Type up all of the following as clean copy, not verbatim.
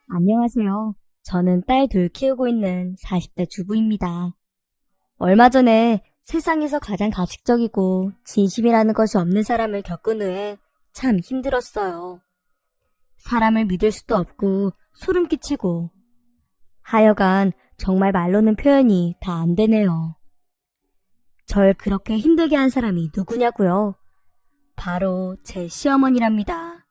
안녕하세요. 저는 딸 둘 키우고 있는 40대 주부입니다. 얼마 전에 세상에서 가장 가식적이고 진심이라는 것이 없는 사람을 겪은 후에 참 힘들었어요. 사람을 믿을 수도 없고 소름 끼치고 하여간 정말 말로는 표현이 다 안 되네요. 절 그렇게 힘들게 한 사람이 누구냐고요? 바로 제 시어머니랍니다.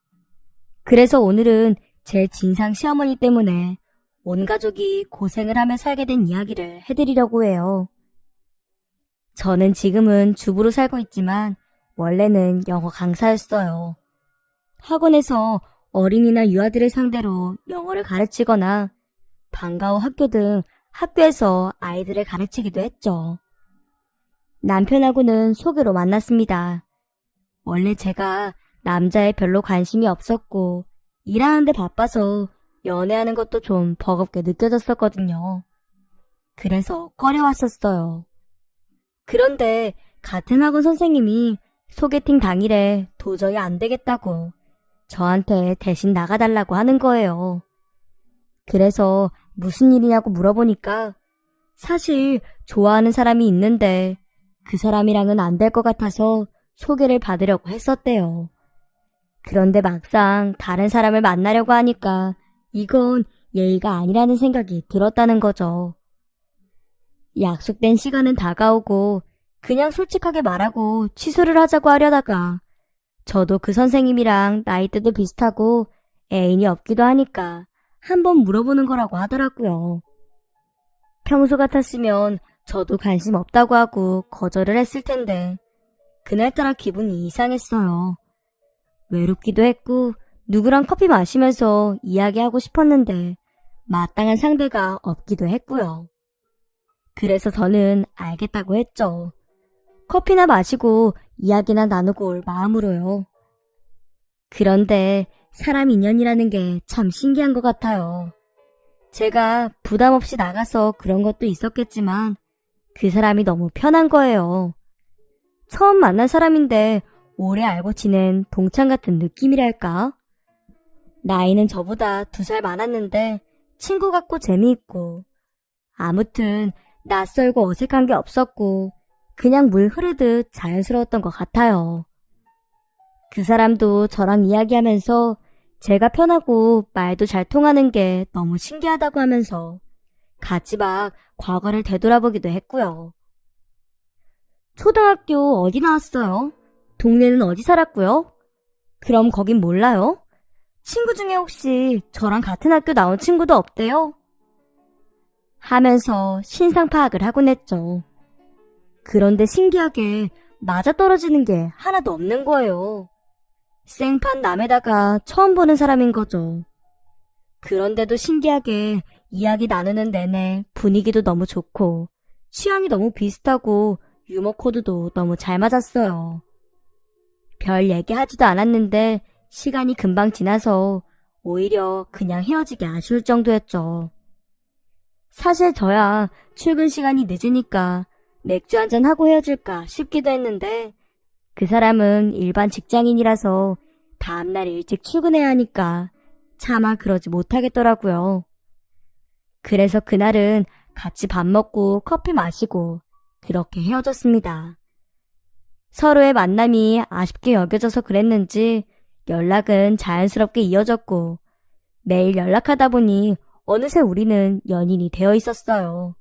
그래서 오늘은 제 진상 시어머니 때문에 온 가족이 고생을 하며 살게 된 이야기를 해드리려고 해요. 저는 지금은 주부로 살고 있지만 원래는 영어 강사였어요. 학원에서 어린이나 유아들을 상대로 영어를 가르치거나 방과후 학교 등 학교에서 아이들을 가르치기도 했죠. 남편하고는 소개로 만났습니다. 원래 제가 남자에 별로 관심이 없었고 일하는데 바빠서 연애하는 것도 좀 버겁게 느껴졌었거든요. 그래서 꺼려왔었어요. 그런데 같은 학원 선생님이 소개팅 당일에 도저히 안 되겠다고 저한테 대신 나가달라고 하는 거예요. 그래서 무슨 일이냐고 물어보니까 사실 좋아하는 사람이 있는데 그 사람이랑은 안 될 것 같아서 소개를 받으려고 했었대요. 그런데 막상 다른 사람을 만나려고 하니까 이건 예의가 아니라는 생각이 들었다는 거죠. 약속된 시간은 다가오고 그냥 솔직하게 말하고 취소를 하자고 하려다가 저도 그 선생님이랑 나이대도 비슷하고 애인이 없기도 하니까 한번 물어보는 거라고 하더라고요. 평소 같았으면 저도 관심 없다고 하고 거절을 했을 텐데 그날따라 기분이 이상했어요. 외롭기도 했고 누구랑 커피 마시면서 이야기하고 싶었는데 마땅한 상대가 없기도 했고요. 그래서 저는 알겠다고 했죠. 커피나 마시고 이야기나 나누고 올 마음으로요. 그런데 사람 인연이라는 게 참 신기한 것 같아요. 제가 부담 없이 나가서 그런 것도 있었겠지만 그 사람이 너무 편한 거예요. 처음 만난 사람인데 오래 알고 지낸 동창 같은 느낌이랄까? 나이는 저보다 2살 많았는데 친구 같고 재미있고 아무튼 낯설고 어색한 게 없었고 그냥 물 흐르듯 자연스러웠던 것 같아요. 그 사람도 저랑 이야기하면서 제가 편하고 말도 잘 통하는 게 너무 신기하다고 하면서 같이 막 과거를 되돌아보기도 했고요. 초등학교 어디 나왔어요? 동네는 어디 살았고요? 그럼 거긴 몰라요? 친구 중에 혹시 저랑 같은 학교 나온 친구도 없대요? 하면서 신상 파악을 하곤 했죠. 그런데 신기하게 맞아떨어지는 게 하나도 없는 거예요. 생판 남에다가 처음 보는 사람인 거죠. 그런데도 신기하게 이야기 나누는 내내 분위기도 너무 좋고 취향이 너무 비슷하고 유머 코드도 너무 잘 맞았어요. 별 얘기하지도 않았는데 시간이 금방 지나서 오히려 그냥 헤어지기 아쉬울 정도였죠. 사실 저야 출근 시간이 늦으니까 맥주 한잔 하고 헤어질까 싶기도 했는데 그 사람은 일반 직장인이라서 다음날 일찍 출근해야 하니까 차마 그러지 못하겠더라고요. 그래서 그날은 같이 밥 먹고 커피 마시고 그렇게 헤어졌습니다. 서로의 만남이 아쉽게 여겨져서 그랬는지 연락은 자연스럽게 이어졌고 매일 연락하다 보니 어느새 우리는 연인이 되어 있었어요.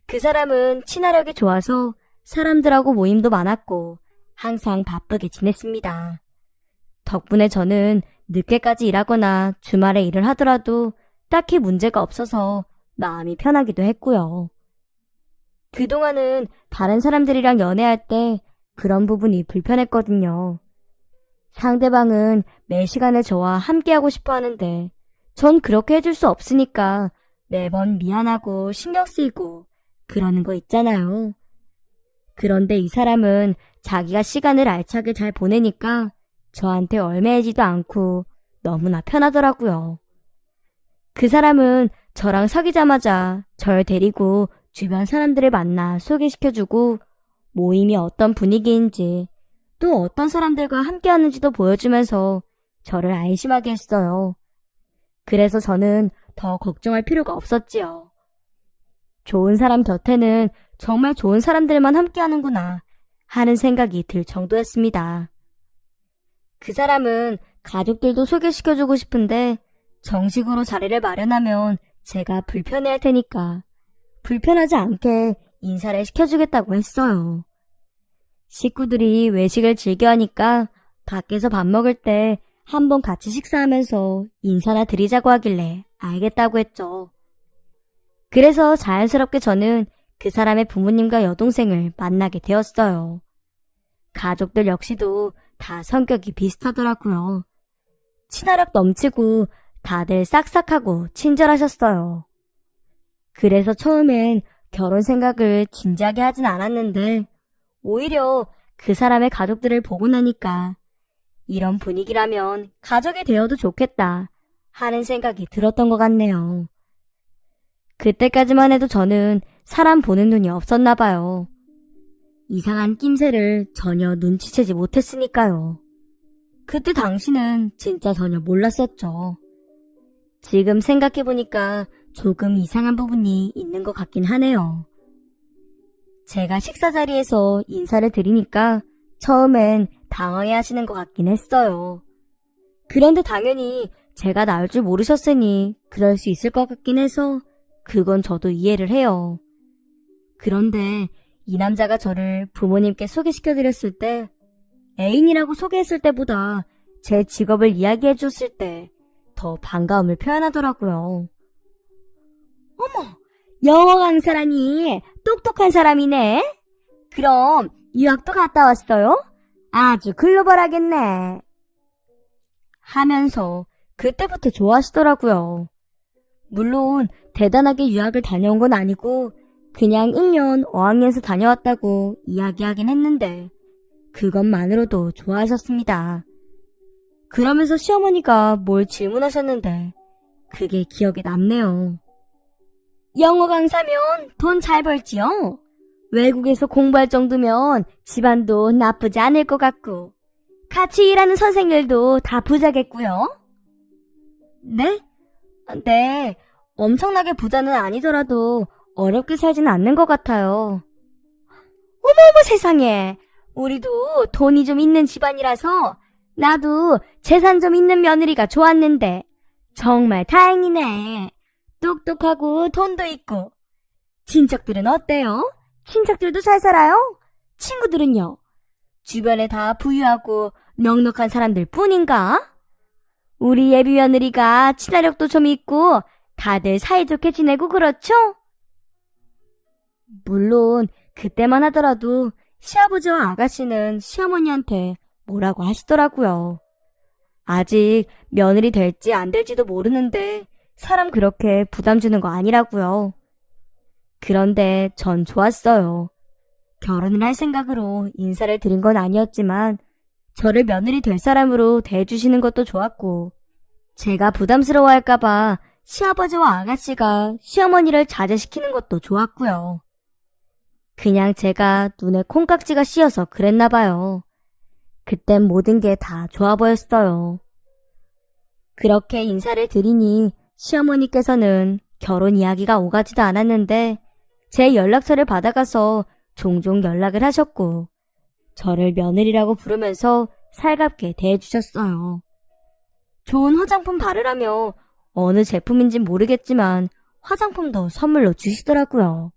그 사람은 친화력이 좋아서 사람들하고 모임도 많았고 항상 바쁘게 지냈습니다. 덕분에 저는 늦게까지 일하거나 주말에 일을 하더라도 딱히 문제가 없어서 마음이 편하기도 했고요. 그동안은 다른 사람들이랑 연애할 때 그런 부분이 불편했거든요. 상대방은 매 시간에 저와 함께하고 싶어 하는데 전 그렇게 해줄 수 없으니까 매번 미안하고 신경 쓰이고 그러는 거 있잖아요. 그런데 이 사람은 자기가 시간을 알차게 잘 보내니까 저한테 얼매이지도 않고 너무나 편하더라고요. 그 사람은 저랑 사귀자마자 절 데리고 주변 사람들을 만나 소개시켜주고 모임이 어떤 분위기인지 또 어떤 사람들과 함께하는지도 보여주면서 저를 안심하게 했어요. 그래서 저는 더 걱정할 필요가 없었지요. 좋은 사람 곁에는 정말 좋은 사람들만 함께하는구나 하는 생각이 들 정도였습니다. 그 사람은 가족들도 소개시켜주고 싶은데 정식으로 자리를 마련하면 제가 불편해할 테니까 불편하지 않게 인사를 시켜주겠다고 했어요. 식구들이 외식을 즐겨하니까 밖에서 밥 먹을 때 한번 같이 식사하면서 인사나 드리자고 하길래 알겠다고 했죠. 그래서 자연스럽게 저는 그 사람의 부모님과 여동생을 만나게 되었어요. 가족들 역시도 다 성격이 비슷하더라고요. 친화력 넘치고 다들 싹싹하고 친절하셨어요. 그래서 처음엔 결혼 생각을 진지하게 하진 않았는데 오히려 그 사람의 가족들을 보고 나니까 이런 분위기라면 가족이 되어도 좋겠다 하는 생각이 들었던 것 같네요. 그때까지만 해도 저는 사람 보는 눈이 없었나 봐요. 이상한 낌새를 전혀 눈치채지 못했으니까요. 그때 당시는 진짜 전혀 몰랐었죠. 지금 생각해보니까 조금 이상한 부분이 있는 것 같긴 하네요. 제가 식사 자리에서 인사를 드리니까 처음엔 당황해 하시는 것 같긴 했어요. 그런데 당연히 제가 나올 줄 모르셨으니 그럴 수 있을 것 같긴 해서 그건 저도 이해를 해요. 그런데 이 남자가 저를 부모님께 소개시켜드렸을 때 애인이라고 소개했을 때보다 제 직업을 이야기해 줬을 때 더 반가움을 표현하더라고요. 어머, 영어 강사라니 똑똑한 사람이네. 그럼 유학도 갔다 왔어요? 아주 글로벌하겠네. 하면서 그때부터 좋아하시더라고요. 물론 대단하게 유학을 다녀온 건 아니고 그냥 1년 어학연수 다녀왔다고 이야기하긴 했는데 그것만으로도 좋아하셨습니다. 그러면서 시어머니가 뭘 질문하셨는데 그게 기억에 남네요. 영어 강사면 돈 잘 벌지요? 외국에서 공부할 정도면 집안도 나쁘지 않을 것 같고 같이 일하는 선생님들도 다 부자겠고요. 네? 네, 엄청나게 부자는 아니더라도 어렵게 살지는 않는 것 같아요. 어머어머 세상에, 우리도 돈이 좀 있는 집안이라서 나도 재산 좀 있는 며느리가 좋았는데 정말 다행이네. 똑똑하고 돈도 있고. 친척들은 어때요? 친척들도 잘 살아요? 친구들은요? 주변에 다 부유하고 넉넉한 사람들 뿐인가? 우리 예비 며느리가 친화력도 좀 있고 다들 사이좋게 지내고 그렇죠? 물론 그때만 하더라도 시아버지와 아가씨는 시어머니한테 뭐라고 하시더라고요. 아직 며느리 될지 안 될지도 모르는데 사람 그렇게 부담 주는 거 아니라고요. 그런데 전 좋았어요. 결혼을 할 생각으로 인사를 드린 건 아니었지만 저를 며느리 될 사람으로 대해주시는 것도 좋았고 제가 부담스러워할까봐 시아버지와 아가씨가 시어머니를 자제시키는 것도 좋았고요. 그냥 제가 눈에 콩깍지가 씌어서 그랬나 봐요. 그땐 모든 게 다 좋아 보였어요. 그렇게 인사를 드리니 시어머니께서는 결혼 이야기가 오가지도 않았는데 제 연락처를 받아가서 종종 연락을 하셨고 저를 며느리라고 부르면서 살갑게 대해주셨어요. 좋은 화장품 바르라며 어느 제품인진 모르겠지만 화장품도 선물로 주시더라고요.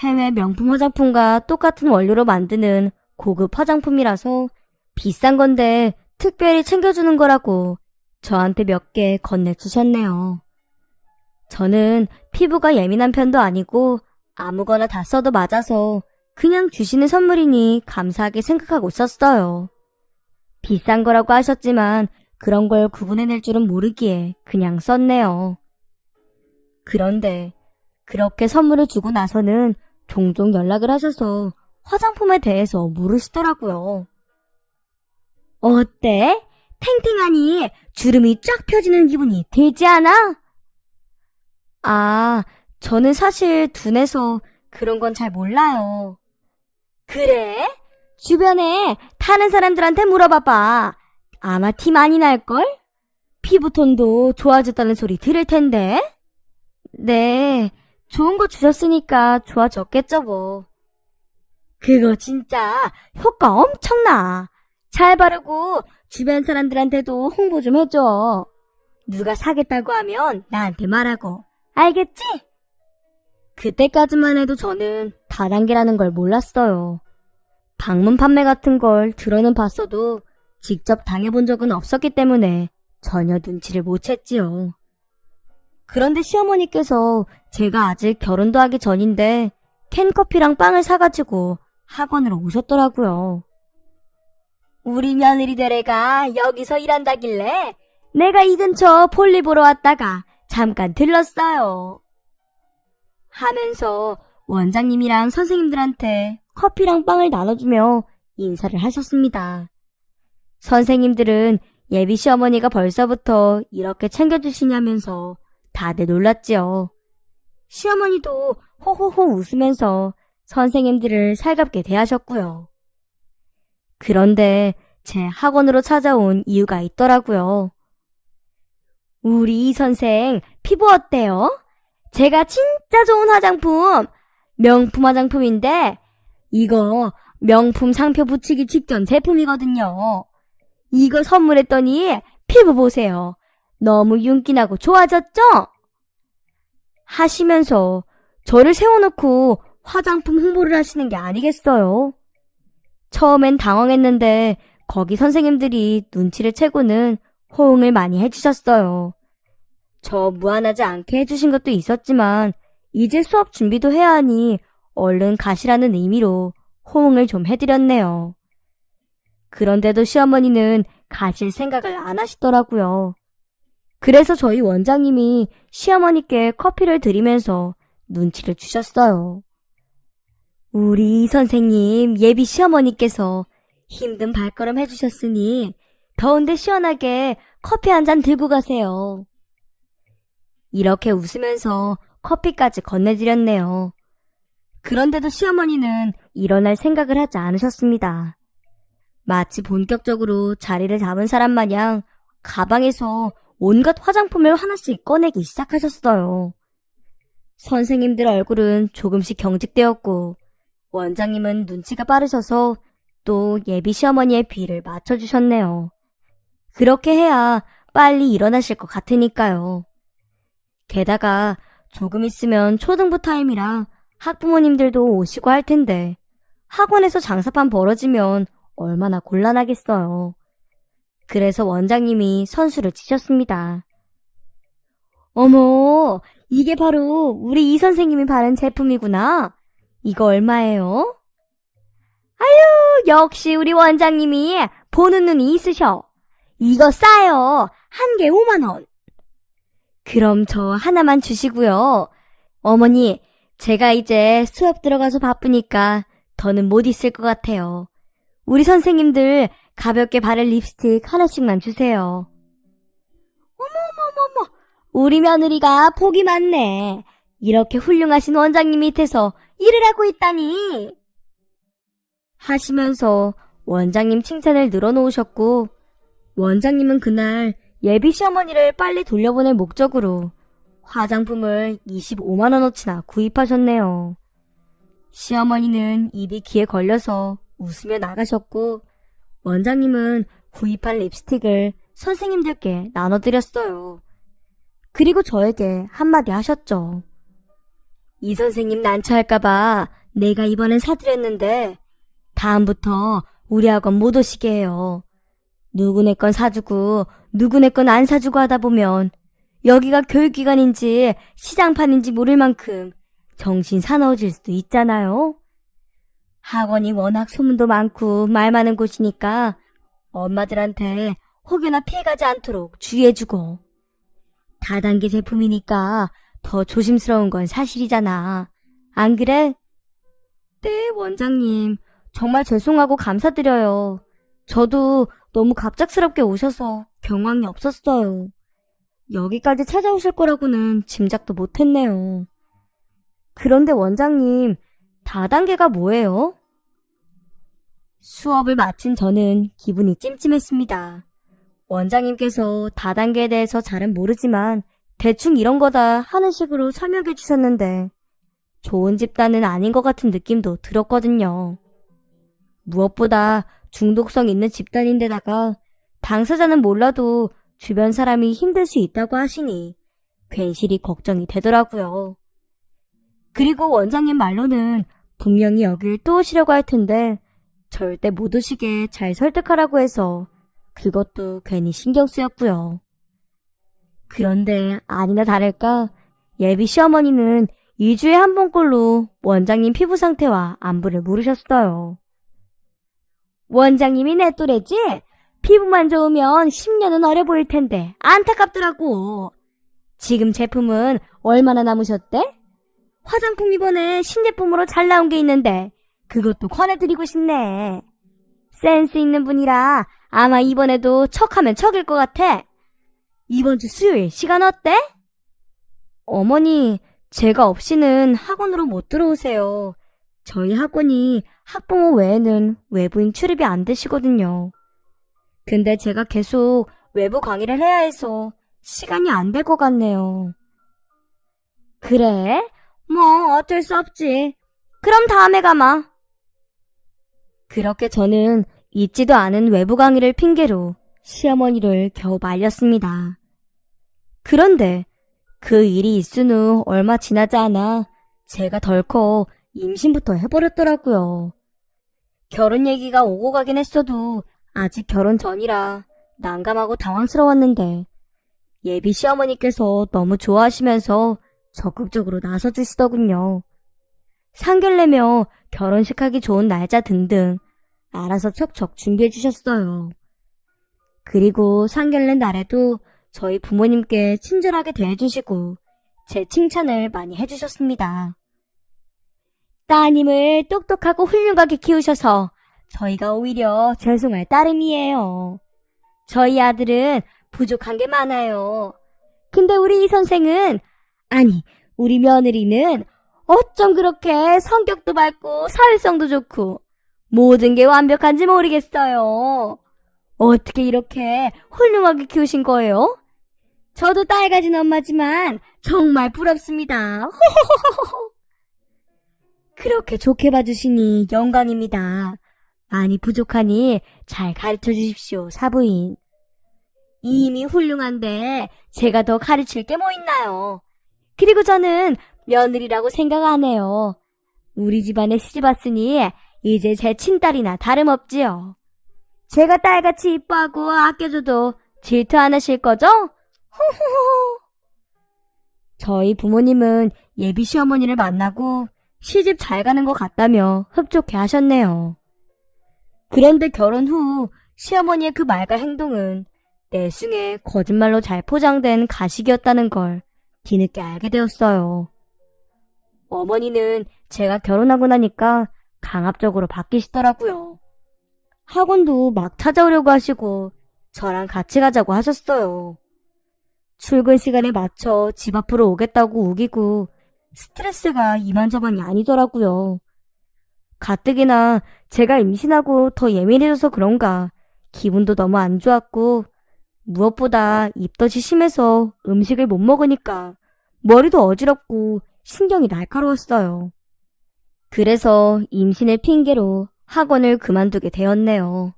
해외 명품 화장품과 똑같은 원료로 만드는 고급 화장품이라서 비싼 건데 특별히 챙겨주는 거라고 저한테 몇 개 건네주셨네요. 저는 피부가 예민한 편도 아니고 아무거나 다 써도 맞아서 그냥 주시는 선물이니 감사하게 생각하고 있었어요. 비싼 거라고 하셨지만 그런 걸 구분해낼 줄은 모르기에 그냥 썼네요. 그런데 그렇게 선물을 주고 나서는 종종 연락을 하셔서 화장품에 대해서 물으시더라고요. 어때? 탱탱하니 주름이 쫙 펴지는 기분이 들지 않아? 아, 저는 사실 둔해서 그런 건 잘 몰라요. 그래? 주변에 타는 사람들한테 물어봐봐. 아마 티 많이 날걸? 피부톤도 좋아졌다는 소리 들을 텐데? 네, 좋은 거 주셨으니까 좋아졌겠죠 뭐. 그거 진짜 효과 엄청나. 잘 바르고 주변 사람들한테도 홍보 좀 해줘. 누가 사겠다고 하면 나한테 말하고. 알겠지? 그때까지만 해도 저는 다단계라는 걸 몰랐어요. 방문 판매 같은 걸 들어는 봤어도 직접 당해본 적은 없었기 때문에 전혀 눈치를 못 챘지요. 그런데 시어머니께서 제가 아직 결혼도 하기 전인데 캔커피랑 빵을 사가지고 학원으로 오셨더라고요. 우리 며느리 되래가 여기서 일한다길래 내가 이 근처 볼일 보러 왔다가 잠깐 들렀어요. 하면서 원장님이랑 선생님들한테 커피랑 빵을 나눠주며 인사를 하셨습니다. 선생님들은 예비 시어머니가 벌써부터 이렇게 챙겨주시냐면서 다들 놀랐지요. 시어머니도 호호호 웃으면서 선생님들을 살갑게 대하셨고요. 그런데 제 학원으로 찾아온 이유가 있더라고요. 우리 이 선생 피부 어때요? 제가 진짜 좋은 화장품, 명품 화장품인데 이거 명품 상표 붙이기 직전 제품이거든요. 이거 선물했더니 피부 보세요. 너무 윤기나고 좋아졌죠? 하시면서 저를 세워놓고 화장품 홍보를 하시는 게 아니겠어요? 처음엔 당황했는데 거기 선생님들이 눈치를 채고는 호응을 많이 해주셨어요. 저 무안하지 않게 해주신 것도 있었지만 이제 수업 준비도 해야 하니 얼른 가시라는 의미로 호응을 좀 해드렸네요. 그런데도 시어머니는 가실 생각을 안 하시더라고요. 그래서 저희 원장님이 시어머니께 커피를 드리면서 눈치를 주셨어요. 우리 선생님 예비 시어머니께서 힘든 발걸음 해주셨으니 더운데 시원하게 커피 한 잔 들고 가세요. 이렇게 웃으면서 커피까지 건네드렸네요. 그런데도 시어머니는 일어날 생각을 하지 않으셨습니다. 마치 본격적으로 자리를 잡은 사람 마냥 가방에서 온갖 화장품을 하나씩 꺼내기 시작하셨어요. 선생님들 얼굴은 조금씩 경직되었고 원장님은 눈치가 빠르셔서 또 예비 시어머니의 비를 맞춰주셨네요. 그렇게 해야 빨리 일어나실 것 같으니까요. 게다가 조금 있으면 초등부 타임이라 학부모님들도 오시고 할 텐데 학원에서 장사판 벌어지면 얼마나 곤란하겠어요. 그래서 원장님이 선수를 치셨습니다. 어머, 이게 바로 우리 이 선생님이 바른 제품이구나. 이거 얼마예요? 아유, 역시 우리 원장님이 보는 눈이 있으셔. 이거 싸요. 한 개 5만 원. 그럼 저 하나만 주시고요. 어머니, 제가 이제 수업 들어가서 바쁘니까 더는 못 있을 것 같아요. 우리 선생님들 가볍게 바를 립스틱 하나씩만 주세요. 어머머머머, 우리 며느리가 복이 많네. 이렇게 훌륭하신 원장님 밑에서 일을 하고 있다니. 하시면서 원장님 칭찬을 늘어놓으셨고 원장님은 그날 예비 시어머니를 빨리 돌려보낼 목적으로 화장품을 25만 원어치나 구입하셨네요. 시어머니는 입이 귀에 걸려서 웃으며 나가셨고 원장님은 구입한 립스틱을 선생님들께 나눠드렸어요. 그리고 저에게 한마디 하셨죠. 이 선생님 난처할까봐 내가 이번엔 사드렸는데 다음부터 우리 학원 못 오시게 해요. 누구네 건 사주고 누구네 건 안 사주고 하다 보면 여기가 교육기관인지 시장판인지 모를 만큼 정신 사나워질 수도 있잖아요. 학원이 워낙 소문도 많고 말 많은 곳이니까 엄마들한테 혹여나 피해가지 않도록 주의해주고 다단계 제품이니까 더 조심스러운 건 사실이잖아. 안 그래? 네, 원장님. 정말 죄송하고 감사드려요. 저도 너무 갑작스럽게 오셔서 경황이 없었어요. 여기까지 찾아오실 거라고는 짐작도 못했네요. 그런데 원장님, 다단계가 뭐예요? 수업을 마친 저는 기분이 찜찜했습니다. 원장님께서 다단계에 대해서 잘은 모르지만 대충 이런 거다 하는 식으로 설명해 주셨는데 좋은 집단은 아닌 것 같은 느낌도 들었거든요. 무엇보다 중독성 있는 집단인데다가 당사자는 몰라도 주변 사람이 힘들 수 있다고 하시니 괜시리 걱정이 되더라고요. 그리고 원장님 말로는 분명히 여길 또 오시려고 할 텐데 절대 못 오시게 잘 설득하라고 해서 그것도 괜히 신경 쓰였고요. 그런데 아니나 다를까 예비 시어머니는 2주에 한 번꼴로 원장님 피부 상태와 안부를 물으셨어요. 원장님이 내 또래지? 피부만 좋으면 10년은 어려 보일 텐데 안타깝더라고. 지금 제품은 얼마나 남으셨대? 화장품 이번에 신제품으로 잘 나온 게 있는데 그것도 권해드리고 싶네. 센스 있는 분이라 아마 이번에도 척하면 척일 것 같아. 이번 주 수요일 시간 어때? 어머니, 제가 없이는 학원으로 못 들어오세요. 저희 학원이 학부모 외에는 외부인 출입이 안 되시거든요. 근데 제가 계속 외부 강의를 해야 해서 시간이 안 될 것 같네요. 그래? 뭐 어쩔 수 없지. 그럼 다음에 가마. 그렇게 저는 있지도 않은 외부 강의를 핑계로 시어머니를 겨우 말렸습니다. 그런데 그 일이 있은 후 얼마 지나지 않아 제가 덜컥 임신부터 해버렸더라고요. 결혼 얘기가 오고 가긴 했어도 아직 결혼 전이라 난감하고 당황스러웠는데 예비 시어머니께서 너무 좋아하시면서 적극적으로 나서주시더군요. 상견례며 결혼식 하기 좋은 날짜 등등 알아서 척척 준비해 주셨어요. 그리고 상견례 날에도 저희 부모님께 친절하게 대해주시고 제 칭찬을 많이 해주셨습니다. 따님을 똑똑하고 훌륭하게 키우셔서 저희가 오히려 죄송할 따름이에요. 저희 아들은 부족한 게 많아요. 근데 우리 이 선생은, 아니 우리 며느리는 어쩜 그렇게 성격도 밝고 사회성도 좋고 모든 게 완벽한지 모르겠어요. 어떻게 이렇게 훌륭하게 키우신 거예요? 저도 딸 가진 엄마지만 정말 부럽습니다. 그렇게 좋게 봐주시니 영광입니다. 많이 부족하니 잘 가르쳐 주십시오, 사부인. 이미 훌륭한데 제가 더 가르칠 게 뭐 있나요? 그리고 저는 며느리라고 생각 안 해요. 우리 집안에 시집 왔으니 이제 제 친딸이나 다름없지요. 제가 딸같이 이뻐하고 아껴줘도 질투 안 하실 거죠? 호호호. 저희 부모님은 예비 시어머니를 만나고 시집 잘 가는 것 같다며 흡족해 하셨네요. 그런데 결혼 후 시어머니의 그 말과 행동은 내숭에 거짓말로 잘 포장된 가식이었다는 걸 뒤늦게 알게 되었어요. 어머니는 제가 결혼하고 나니까 강압적으로 바뀌시더라고요. 학원도 막 찾아오려고 하시고 저랑 같이 가자고 하셨어요. 출근 시간에 맞춰 집 앞으로 오겠다고 우기고 스트레스가 이만저만이 아니더라고요. 가뜩이나 제가 임신하고 더 예민해져서 그런가 기분도 너무 안 좋았고 무엇보다 입덧이 심해서 음식을 못 먹으니까 머리도 어지럽고 신경이 날카로웠어요. 그래서 임신을 핑계로 학원을 그만두게 되었네요.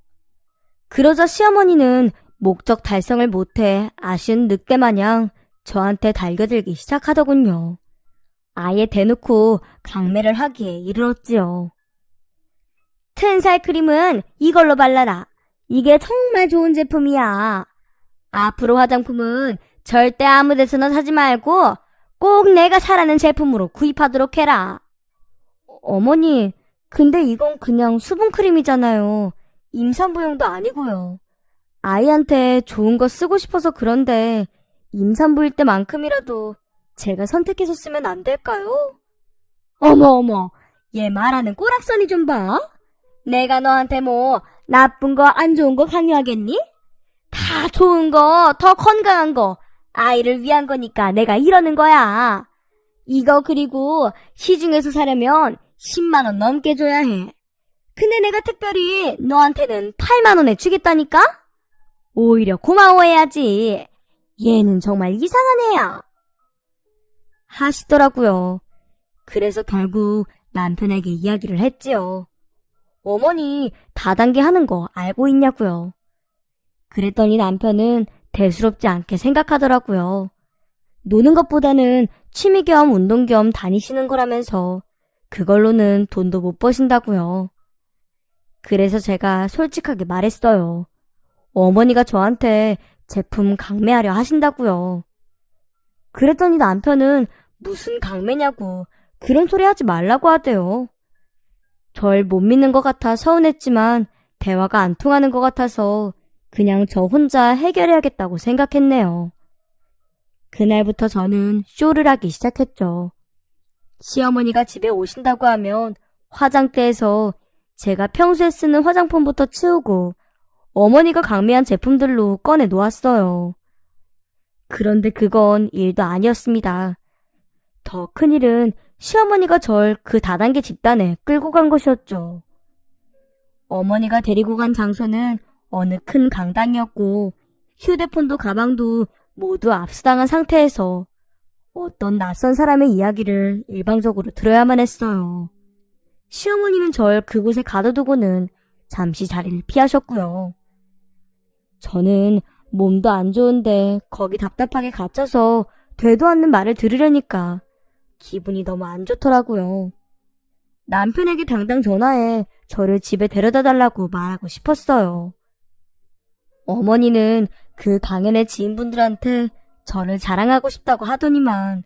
그러자 시어머니는 목적 달성을 못해 아쉬운 늑대 마냥 저한테 달겨들기 시작하더군요. 아예 대놓고 강매를 하기에 이르렀지요. 튼살 크림은 이걸로 발라라. 이게 정말 좋은 제품이야. 앞으로 화장품은 절대 아무 데서나 사지 말고 꼭 내가 잘하는 제품으로 구입하도록 해라. 어머니, 근데 이건 그냥 수분크림이잖아요. 임산부용도 아니고요. 아이한테 좋은 거 쓰고 싶어서 그런데 임산부일 때만큼이라도 제가 선택해서 쓰면 안 될까요? 어머, 얘 말하는 꼬락서니 좀 봐. 내가 너한테 뭐 나쁜 거 안 좋은 거 강요하겠니? 다 좋은 거, 더 건강한 거, 아이를 위한 거니까 내가 이러는 거야. 이거 그리고 시중에서 사려면 10만 원 넘게 줘야 해. 근데 내가 특별히 너한테는 8만 원에 주겠다니까? 오히려 고마워해야지. 얘는 정말 이상한 애야. 하시더라고요. 그래서 결국 남편에게 이야기를 했지요. 어머니 다단계 하는 거 알고 있냐고요. 그랬더니 남편은 대수롭지 않게 생각하더라고요. 노는 것보다는 취미 겸 운동 겸 다니시는 거라면서 그걸로는 돈도 못 버신다고요. 그래서 제가 솔직하게 말했어요. 어머니가 저한테 제품 강매하려 하신다고요. 그랬더니 남편은 무슨 강매냐고 그런 소리 하지 말라고 하대요. 절 못 믿는 것 같아 서운했지만 대화가 안 통하는 것 같아서 그냥 저 혼자 해결해야겠다고 생각했네요. 그날부터 저는 쇼를 하기 시작했죠. 시어머니가 집에 오신다고 하면 화장대에서 제가 평소에 쓰는 화장품부터 치우고 어머니가 강매한 제품들로 꺼내 놓았어요. 그런데 그건 일도 아니었습니다. 더 큰일은 시어머니가 절 그 다단계 집단에 끌고 간 것이었죠. 어머니가 데리고 간 장소는 어느 큰 강당이었고 휴대폰도 가방도 모두 압수당한 상태에서 어떤 낯선 사람의 이야기를 일방적으로 들어야만 했어요. 시어머니는 절 그곳에 가둬두고는 잠시 자리를 피하셨고요. 저는 몸도 안 좋은데 거기 답답하게 갇혀서 되도 않는 말을 들으려니까 기분이 너무 안 좋더라고요. 남편에게 당장 전화해 저를 집에 데려다 달라고 말하고 싶었어요. 어머니는 그 강연의 지인분들한테 저를 자랑하고 싶다고 하더니만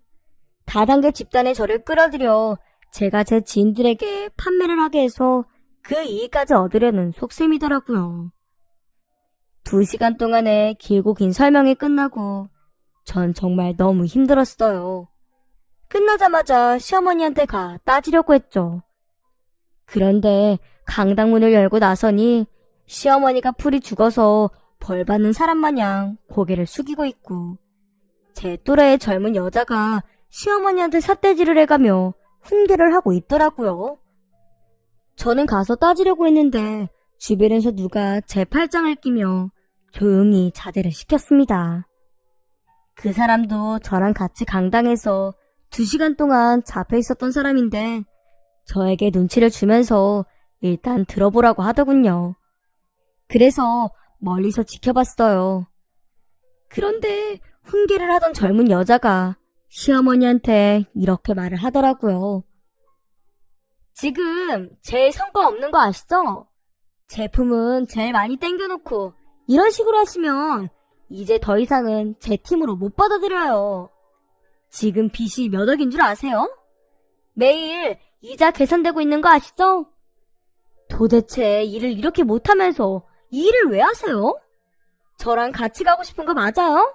다단계 집단에 저를 끌어들여 제가 제 지인들에게 판매를 하게 해서 그 이익까지 얻으려는 속셈이더라고요. 2시간 동안의 길고 긴 설명이 끝나고 전 정말 너무 힘들었어요. 끝나자마자 시어머니한테 가 따지려고 했죠. 그런데 강당문을 열고 나서니 시어머니가 풀이 죽어서 벌 받는 사람 마냥 고개를 숙이고 있고 제 또래의 젊은 여자가 시어머니한테 삿대질을 해가며 훈계를 하고 있더라고요. 저는 가서 따지려고 했는데 주변에서 누가 제 팔짱을 끼며 조용히 자제를 시켰습니다. 그 사람도 저랑 같이 강당에서 2시간 동안 잡혀 있었던 사람인데 저에게 눈치를 주면서 일단 들어보라고 하더군요. 그래서 멀리서 지켜봤어요. 그런데 훈계를 하던 젊은 여자가 시어머니한테 이렇게 말을 하더라고요. 지금 제일 성과 없는 거 아시죠? 제품은 제일 많이 땡겨놓고 이런 식으로 하시면 이제 더 이상은 제 팀으로 못 받아들여요. 지금 빚이 몇 억인 줄 아세요? 매일 이자 계산되고 있는 거 아시죠? 도대체 일을 이렇게 못하면서 이 일을 왜 하세요? 저랑 같이 가고 싶은 거 맞아요?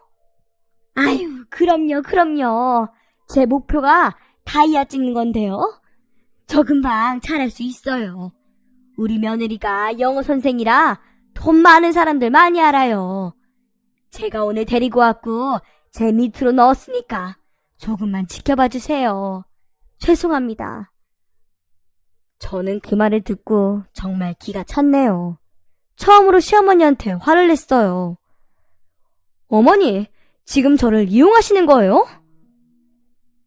아유, 그럼요. 제 목표가 다이아 찍는 건데요. 저 금방 잘할 수 있어요. 우리 며느리가 영어 선생이라 돈 많은 사람들 많이 알아요. 제가 오늘 데리고 왔고 제 밑으로 넣었으니까 조금만 지켜봐 주세요. 죄송합니다. 저는 그 말을 듣고 정말 기가 찼네요. 처음으로 시어머니한테 화를 냈어요. 어머니, 지금 저를 이용하시는 거예요?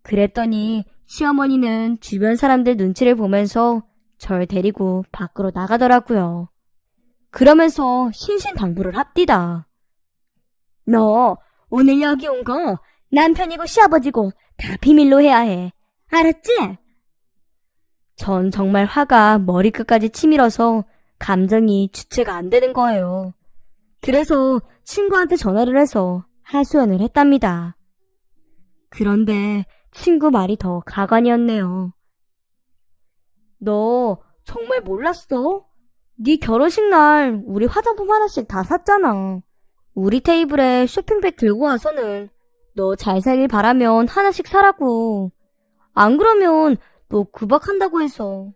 그랬더니 시어머니는 주변 사람들 눈치를 보면서 절 데리고 밖으로 나가더라고요. 그러면서 신신당부를 합디다. 너 오늘 여기 온 거 남편이고 시아버지고 다 비밀로 해야 해. 알았지? 전 정말 화가 머리끝까지 치밀어서 감정이 주체가 안 되는 거예요. 그래서 친구한테 전화를 해서 하소연을 했답니다. 그런데 친구 말이 더 가관이었네요. 너 정말 몰랐어? 네 결혼식 날 우리 화장품 하나씩 다 샀잖아. 우리 테이블에 쇼핑백 들고 와서는 너 잘 살길 바라면 하나씩 사라고. 안 그러면 너 구박한다고 해서.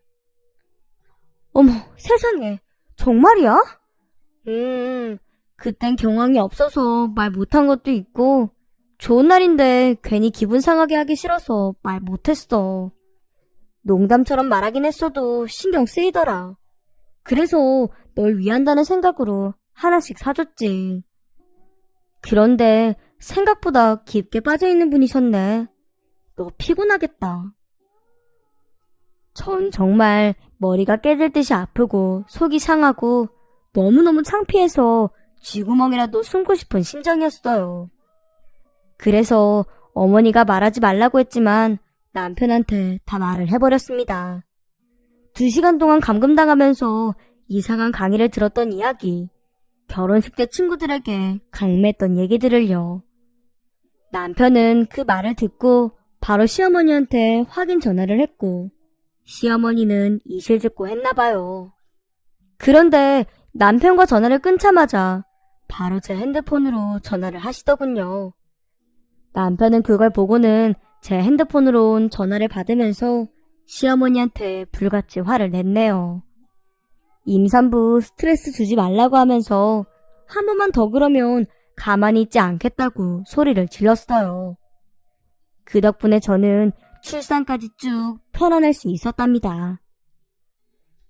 어머, 세상에. 정말이야? 그땐 경황이 없어서 말 못한 것도 있고 좋은 날인데 괜히 기분 상하게 하기 싫어서 말 못했어. 농담처럼 말하긴 했어도 신경 쓰이더라. 그래서 널 위한다는 생각으로 하나씩 사줬지. 그런데 생각보다 깊게 빠져있는 분이셨네. 너 피곤하겠다. 전 정말 머리가 깨질 듯이 아프고 속이 상하고 너무너무 창피해서 쥐구멍이라도 숨고 싶은 심정이었어요. 그래서 어머니가 말하지 말라고 했지만 남편한테 다 말을 해버렸습니다. 2시간 동안 감금당하면서 이상한 강의를 들었던 이야기, 결혼식 때 친구들에게 강매했던 얘기들을요. 남편은 그 말을 듣고 바로 시어머니한테 확인 전화를 했고 시어머니는 이실직고 했나봐요. 그런데 남편과 전화를 끊자마자 바로 제 핸드폰으로 전화를 하시더군요. 남편은 그걸 보고는 제 핸드폰으로 온 전화를 받으면서 시어머니한테 불같이 화를 냈네요. 임산부 스트레스 주지 말라고 하면서 한 번만 더 그러면 가만히 있지 않겠다고 소리를 질렀어요. 그 덕분에 저는 출산까지 쭉 편안할 수 있었답니다.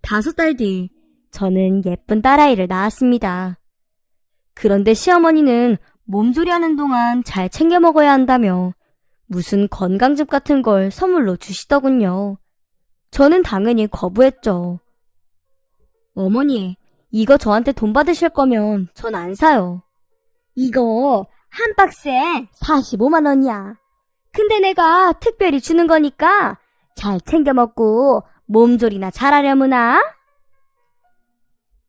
5달 뒤 저는 예쁜 딸아이를 낳았습니다. 그런데 시어머니는 몸조리하는 동안 잘 챙겨 먹어야 한다며 무슨 건강즙 같은 걸 선물로 주시더군요. 저는 당연히 거부했죠. 어머니, 이거 저한테 돈 받으실 거면 전 안 사요. 이거 한 박스에 45만 원이야. 근데 내가 특별히 주는 거니까 잘 챙겨 먹고 몸조리나 잘하려무나?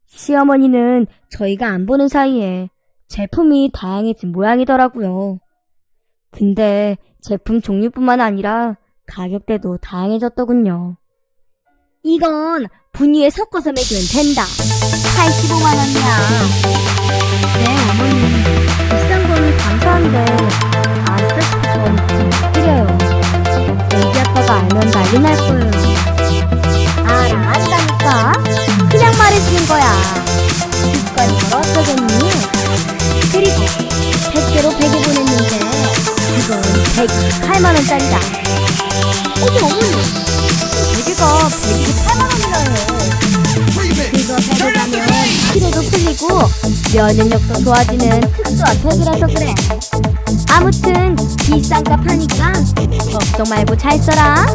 시어머니는 저희가 안 보는 사이에 제품이 다양해진 모양이더라고요. 근데 제품 종류뿐만 아니라 가격대도 다양해졌더군요. 이건 분유에 섞어서 먹이면 된다. 85만 원이야. 네, 어머니. 비싼 건 감사한데 아시다시피 전 못 드려요. 애기 아빠가 알면 난리 날 거예요. 안다니까. 그냥 말해주는 거야. 습관이 어쩌겠니? 그리고 택배로 100개 보냈는데 이건 128만 원짜리다. 어머니. 100개가 128만 원이라요. 그거 100을 가면 피로도 풀리고 면역력도 좋아지는 특수한 백이라서 그래. 아무튼 비싼 값 하니까 걱정 말고 잘 써라.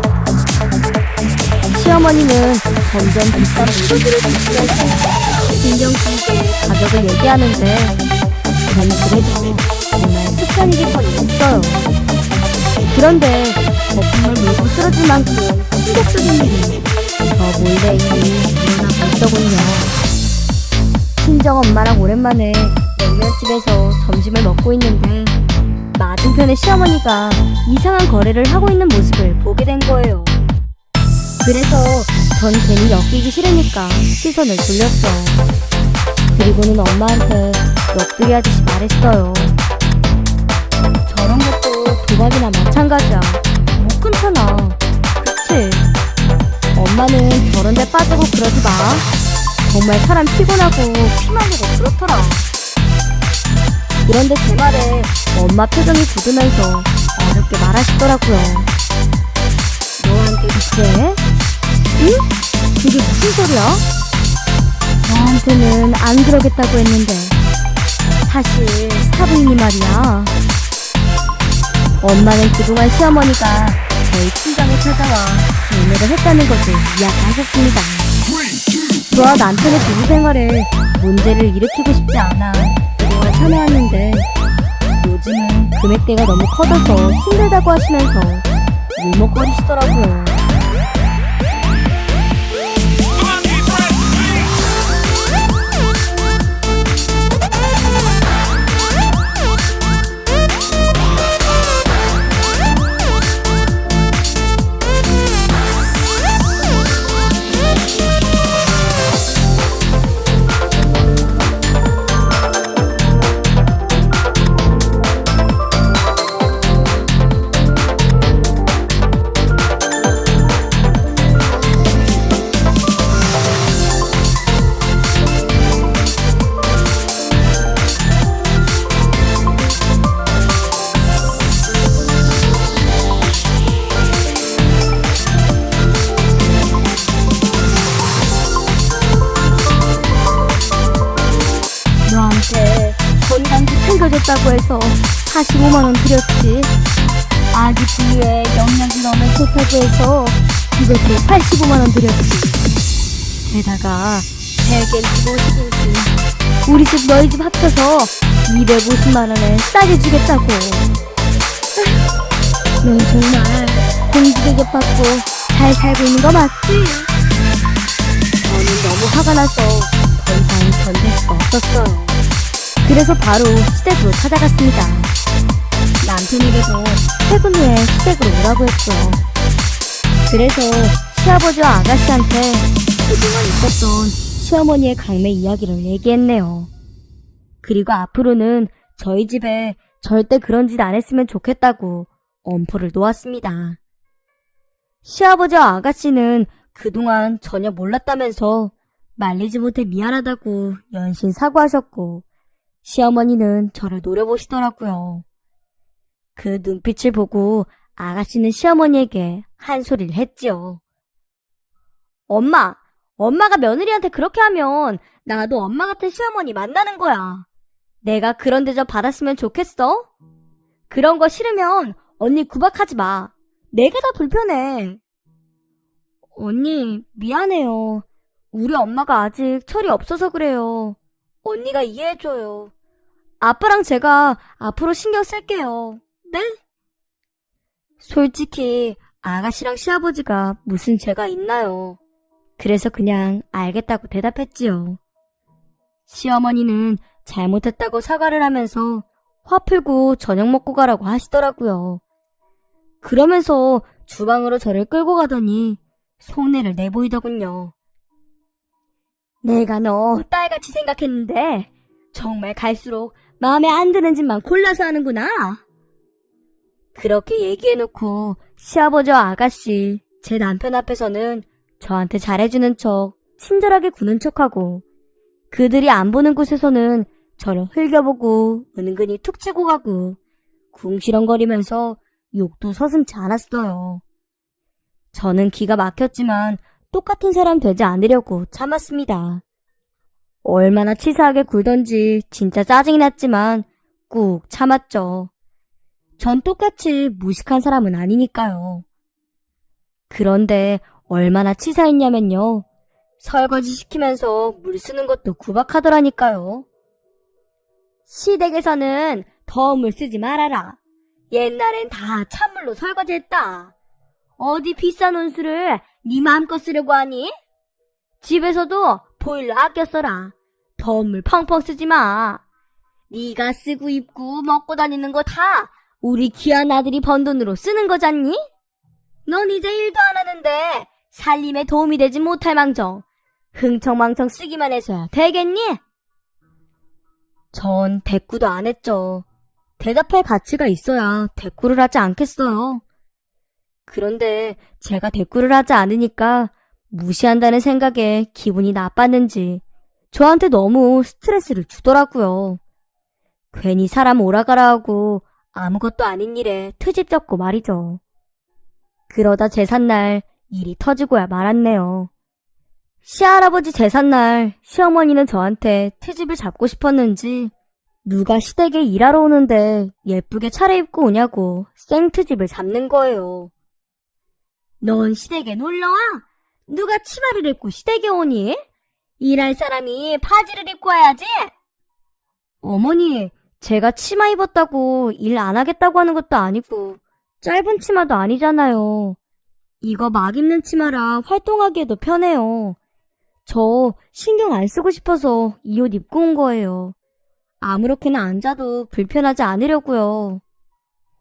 시어머니는 점점 비싼 물건들을 주시면서 신경 쓰이게 가격을 얘기하는데 전 그래도 정말 습관이 됐어요. 그런데 거품을 물고 쓰러질 만큼 충격적인 일이 저 몰래 이미 일어나고 있더군요. 친정 엄마랑 오랜만에 냉면집에서 점심을 먹고 있는데 맞은편에 시어머니가 이상한 거래를 하고 있는 모습을 보게 된 거예요. 그래서 전 괜히 엮이기 싫으니까 시선을 돌렸죠. 그리고는 엄마한테 넋두리하듯이 말했어요. 저런 것도 도박이나 마찬가지야. 못 끊잖아. 그치? 엄마는 저런 데 빠지고 그러지 마. 정말 사람 피곤하고 피말리고 그렇더라. 그런데 제 말에 엄마 표정이 굳으면서 어렵게 말하시더라고요. 너한테 그래? 응? 그게 무슨 소리야? 저한테는 안 그러겠다고 했는데 사실 사부인이 말이야. 엄마는 그동안 시어머니가 저희 친정에 찾아와 연애를 했다는 것을 이야기하셨습니다. 저와 남편의 부부 생활에 문제를 일으키고 싶지 않아 그동안 참아왔는데 요즘은 금액대가 너무 커져서 힘들다고 하시면서 울먹거리시더라고요. 좋다고 해서 45만원 드렸지. 아기 부위에 영양이 너무 좋다고 해서 이것도 85만원 드렸지. 게다가 100인치 50인치 우리 집 너희 집 합쳐서 250만원에 싸게 주겠다고. 넌 정말 공주대접 받고 잘 살고 있는 거 맞지? 저는 너무 화가 나서 더 이상 견딜 수가 없었어요. 그래서 바로 시댁으로 찾아갔습니다. 남편에게도 퇴근 후에 시댁으로 오라고 했죠. 그래서 시아버지와 아가씨한테 그동안 있었던 시어머니의 강매 이야기를 얘기했네요. 그리고 앞으로는 저희 집에 절대 그런 짓 안 했으면 좋겠다고 엄포를 놓았습니다. 시아버지와 아가씨는 그동안 전혀 몰랐다면서 말리지 못해 미안하다고 연신 사과하셨고, 시어머니는 저를 노려보시더라고요. 그 눈빛을 보고 아가씨는 시어머니에게 한 소리를 했지요. 엄마가 며느리한테 그렇게 하면 나도 엄마 같은 시어머니 만나는 거야. 내가 그런 대접 받았으면 좋겠어? 그런 거 싫으면 언니 구박하지 마. 내가 다 불편해. 언니, 미안해요. 우리 엄마가 아직 철이 없어서 그래요. 언니가 이해해줘요. 아빠랑 제가 앞으로 신경 쓸게요. 네? 솔직히 아가씨랑 시아버지가 무슨 죄가 있나요? 그래서 그냥 알겠다고 대답했지요. 시어머니는 잘못했다고 사과를 하면서 화 풀고 저녁 먹고 가라고 하시더라고요. 그러면서 주방으로 저를 끌고 가더니 속내를 내보이더군요. 내가 너 딸같이 생각했는데 정말 갈수록 마음에 안 드는 짓만 골라서 하는구나. 그렇게 얘기해놓고 시아버지와 아가씨, 제 남편 앞에서는 저한테 잘해주는 척, 친절하게 구는 척하고, 그들이 안 보는 곳에서는 저를 흘겨보고 은근히 툭 치고 가고 궁시렁거리면서 욕도 서슴지 않았어요. 저는 기가 막혔지만 똑같은 사람 되지 않으려고 참았습니다. 얼마나 치사하게 굴던지 진짜 짜증이 났지만 꾹 참았죠. 전 똑같이 무식한 사람은 아니니까요. 그런데 얼마나 치사했냐면요. 설거지 시키면서 물 쓰는 것도 구박하더라니까요. 시댁에서는 더운 물 쓰지 말아라. 옛날엔 다 찬물로 설거지했다. 어디 비싼 온수를 네 마음껏 쓰려고 하니? 집에서도 보일러 아껴 써라. 더운 물 펑펑 쓰지 마. 네가 쓰고 입고 먹고 다니는 거 다 우리 귀한 아들이 번 돈으로 쓰는 거잖니? 넌 이제 일도 안 하는데 살림에 도움이 되지 못할 망정 흥청망청 쓰기만 해서야 되겠니? 전 대꾸도 안 했죠. 대답할 가치가 있어야 대꾸를 하지 않겠어요. 그런데 제가 대꾸를 하지 않으니까 무시한다는 생각에 기분이 나빴는지 저한테 너무 스트레스를 주더라고요. 괜히 사람 오라가라 하고 아무것도 아닌 일에 트집 잡고 말이죠. 그러다 제삿날 일이 터지고야 말았네요. 시할아버지 제삿날 시어머니는 저한테 트집을 잡고 싶었는지 누가 시댁에 일하러 오는데 예쁘게 차려입고 오냐고 생트집을 잡는 거예요. 넌 시댁에 놀러와? 누가 치마를 입고 시댁에 오니? 일할 사람이 바지를 입고 와야지. 어머니, 제가 치마 입었다고 일 안 하겠다고 하는 것도 아니고 짧은 치마도 아니잖아요. 이거 막 입는 치마라 활동하기에도 편해요. 저 신경 안 쓰고 싶어서 이 옷 입고 온 거예요. 아무렇게나 앉아도 불편하지 않으려고요.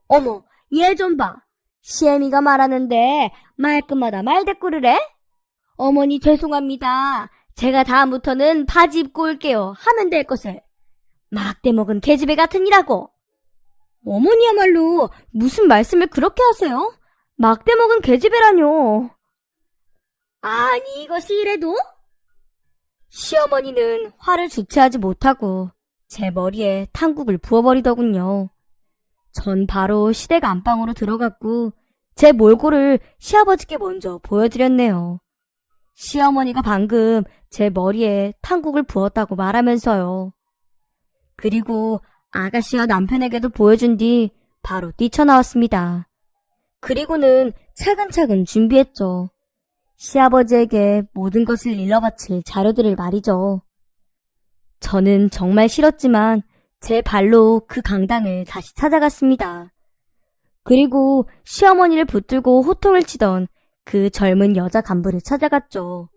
어머, 얘 좀 봐. 시애미가 말하는데 말끝마다 말대꾸를 해? 어머니 죄송합니다. 제가 다음부터는 바지 입고 올게요. 하면 될 것을. 막대 먹은 계집애 같으니라고. 어머니야말로 무슨 말씀을 그렇게 하세요? 막대 먹은 계집애라뇨. 아니 이것이 이래도? 시어머니는 화를 주체하지 못하고 제 머리에 탕국을 부어버리더군요. 전 바로 시댁 안방으로 들어갔고 제 몰골을 시아버지께 먼저 보여드렸네요. 시어머니가 방금 제 머리에 탕국을 부었다고 말하면서요. 그리고 아가씨와 남편에게도 보여준 뒤 바로 뛰쳐나왔습니다. 그리고는 차근차근 준비했죠. 시아버지에게 모든 것을 일러바칠 자료들을 말이죠. 저는 정말 싫었지만 제 발로 그 강당을 다시 찾아갔습니다. 그리고 시어머니를 붙들고 호통을 치던 그 젊은 여자 간부를 찾아갔죠.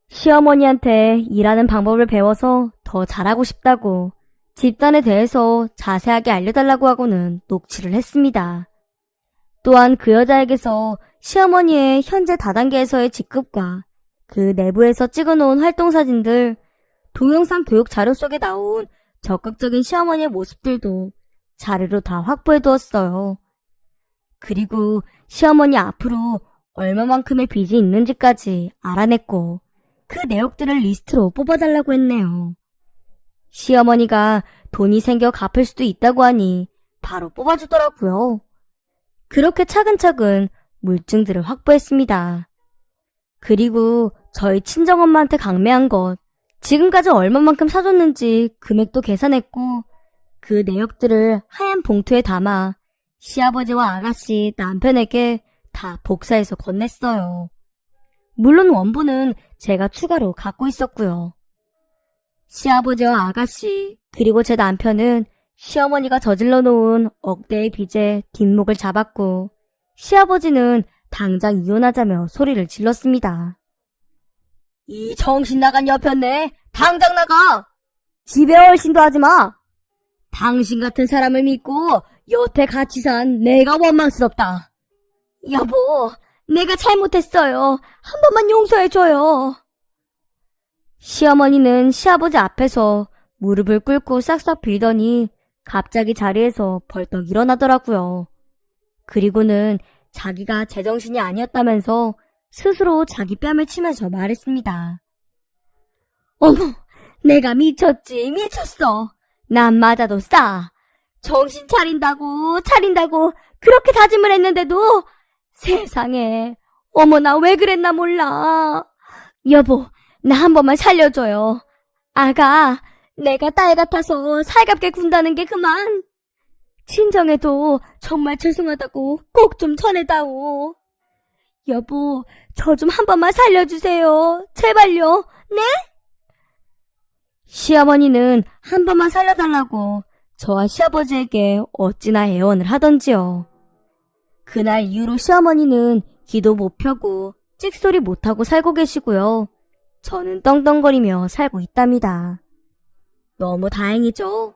시어머니한테 일하는 방법을 배워서 더 잘하고 싶다고 집단에 대해서 자세하게 알려달라고 하고는 녹취를 했습니다. 또한 그 여자에게서 시어머니의 현재 다단계에서의 직급과 그 내부에서 찍어놓은 활동사진들, 동영상 교육 자료 속에 나온 적극적인 시어머니의 모습들도 자료로 다 확보해두었어요. 그리고 시어머니 앞으로 얼마만큼의 빚이 있는지까지 알아냈고 그 내역들을 리스트로 뽑아달라고 했네요. 시어머니가 돈이 생겨 갚을 수도 있다고 하니 바로 뽑아주더라고요. 그렇게 차근차근 물증들을 확보했습니다. 그리고 저희 친정엄마한테 강매한 것, 지금까지 얼마만큼 사줬는지 금액도 계산했고 그 내역들을 하얀 봉투에 담아 시아버지와 아가씨, 남편에게 다 복사해서 건넸어요. 물론 원본은 제가 추가로 갖고 있었고요. 시아버지와 아가씨, 그리고 제 남편은 시어머니가 저질러 놓은 억대의 빚에 뒷목을 잡았고 시아버지는 당장 이혼하자며 소리를 질렀습니다. 이 정신 나간 여편네, 당장 나가! 집에 얼씬도 하지 마! 당신 같은 사람을 믿고 여태 같이 산 내가 원망스럽다. 여보, 내가 잘못했어요. 한 번만 용서해줘요. 시어머니는 시아버지 앞에서 무릎을 꿇고 싹싹 빌더니 갑자기 자리에서 벌떡 일어나더라고요. 그리고는 자기가 제정신이 아니었다면서 스스로 자기 뺨을 치면서 말했습니다. 어머, 내가 미쳤지, 미쳤어. 난 맞아도 싸. 정신 차린다고 그렇게 다짐을 했는데도 세상에, 어머 나 왜 그랬나 몰라. 여보, 나 한 번만 살려줘요. 아가, 내가 딸 같아서 살갑게 군다는 게 그만. 친정에도 정말 죄송하다고 꼭 좀 전해다오. 여보, 저 좀 한 번만 살려주세요. 제발요. 네? 시어머니는 한 번만 살려달라고 저와 시아버지에게 어찌나 애원을 하던지요. 그날 이후로 시어머니는 기도 못 펴고 찍소리 못하고 살고 계시고요. 저는 떵떵거리며 살고 있답니다. 너무 다행이죠?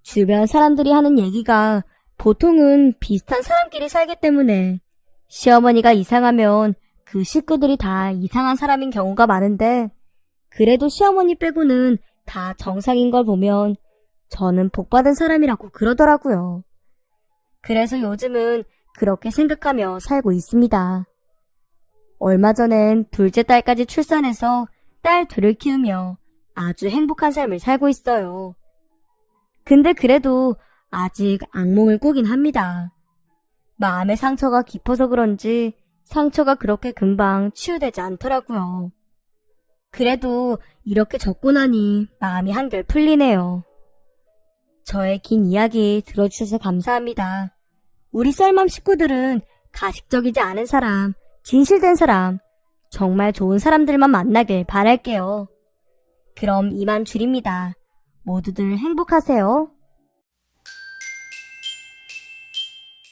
주변 사람들이 하는 얘기가 보통은 비슷한 사람끼리 살기 때문에 시어머니가 이상하면 그 식구들이 다 이상한 사람인 경우가 많은데 그래도 시어머니 빼고는 다 정상인 걸 보면 저는 복받은 사람이라고 그러더라고요. 그래서 요즘은 그렇게 생각하며 살고 있습니다. 얼마 전엔 둘째 딸까지 출산해서 딸 둘을 키우며 아주 행복한 삶을 살고 있어요. 근데 그래도 아직 악몽을 꾸긴 합니다. 마음의 상처가 깊어서 그런지 상처가 그렇게 금방 치유되지 않더라고요. 그래도 이렇게 적고 나니 마음이 한결 풀리네요. 저의 긴 이야기 들어주셔서 감사합니다. 우리 썰맘 식구들은 가식적이지 않은 사람, 진실된 사람, 정말 좋은 사람들만 만나길 바랄게요. 그럼 이만 줄입니다. 모두들 행복하세요.